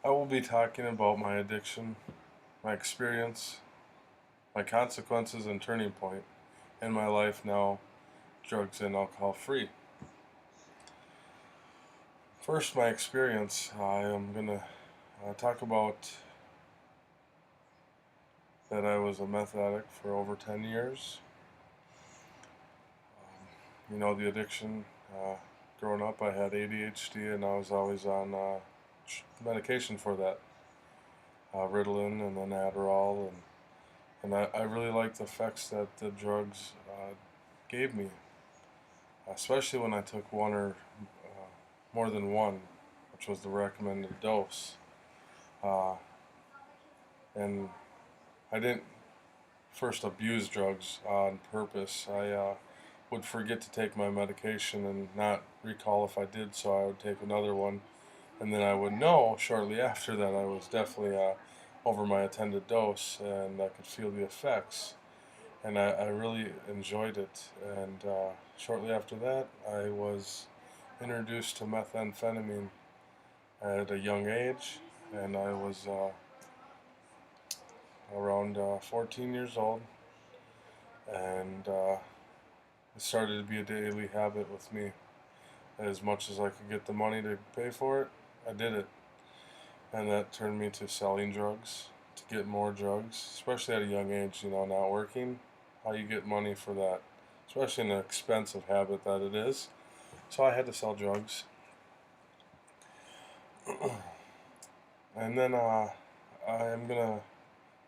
I will be talking about my addiction, my experience, my consequences, and turning point in my life now, drugs and alcohol free. First, my experience. I am going to talk about that I was a meth addict for over 10 years. The addiction. Growing up, I had ADHD and I was always on medication for that. Ritalin and then Adderall, and I really liked the effects that the drugs gave me, especially when I took one or more than one, which was the recommended dose. Uh, and I didn't first abuse drugs on purpose. I would forget to take my medication and not recall if I did, so I would take another one, and then I would know shortly after that I was definitely over my intended dose, and I could feel the effects, and I really enjoyed it. And shortly after that, I was introduced to methamphetamine at a young age, and I was around 14 years old, and it started to be a daily habit with me. As much as I could get the money to pay for it, I did it, and that turned me to selling drugs to get more drugs, especially at a young age. Not working, how you get money for that, especially an expensive habit that it is. So I had to sell drugs, and then I am gonna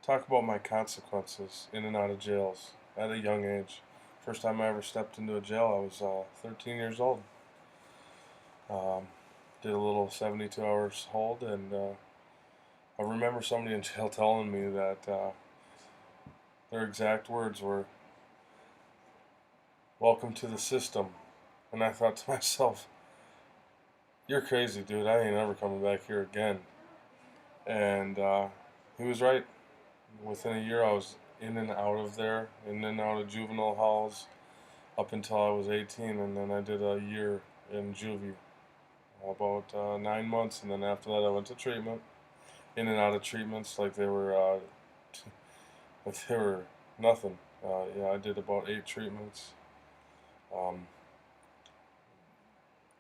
talk about my consequences in and out of jails at a young age. First time I ever stepped into a jail, I was 13 years old. Um, did a little 72 hours hold, and I remember somebody in jail telling me that their exact words were, "Welcome to the system." And I thought to myself, "You're crazy, dude. I ain't ever coming back here again." And he was right. Within a year, I was in and out of there, in and out of juvenile halls, up until I was 18, and then I did a year in juvie, about 9 months, and then after that, I went to treatment, in and out of treatments like they were, like they were nothing. Yeah, I did about 8 treatments, um,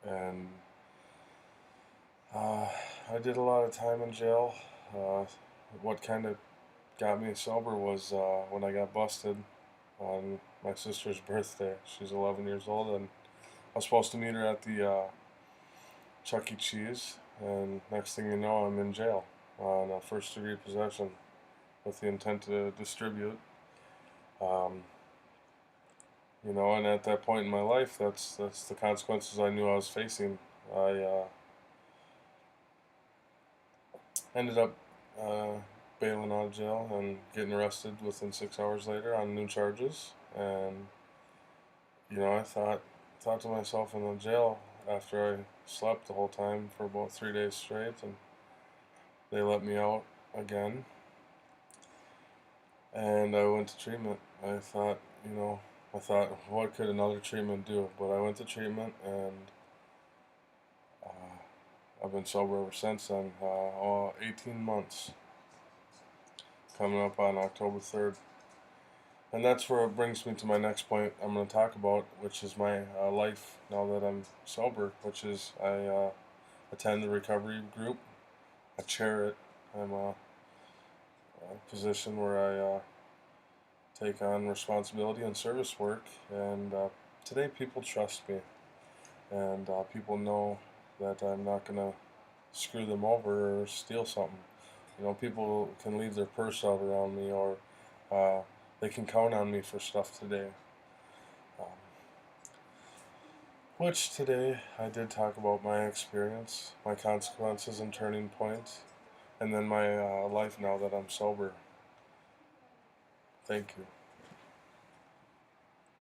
and uh, I did a lot of time in jail. Uh, what kind of got me sober was when I got busted on my sister's birthday. She's 11 years old, and I was supposed to meet her at the Chuck E. Cheese, and next thing you know, I'm in jail on a first-degree possession with the intent to distribute. Um, and at that point in my life, that's the consequences I knew I was facing. I ended up uh, bailing out of jail and getting arrested within 6 hours later on new charges. And I thought to myself in the jail after I slept the whole time for about 3 days straight, and they let me out again, and I went to treatment. I thought, what could another treatment do? But I went to treatment, and I've been sober ever since then. 18 months, coming up on October 3rd. And that's where it brings me to my next point I'm going to talk about, which is my life now that I'm sober, which is I attend the recovery group. I chair it. I'm a position where I take on responsibility and service work, and today people trust me, and people know that I'm not going to screw them over or steal something. People can leave their purse out around me, or they can count on me for stuff today. Um, which today I did talk about my experience, my consequences and turning point, and then my life now that I'm sober. Thank you.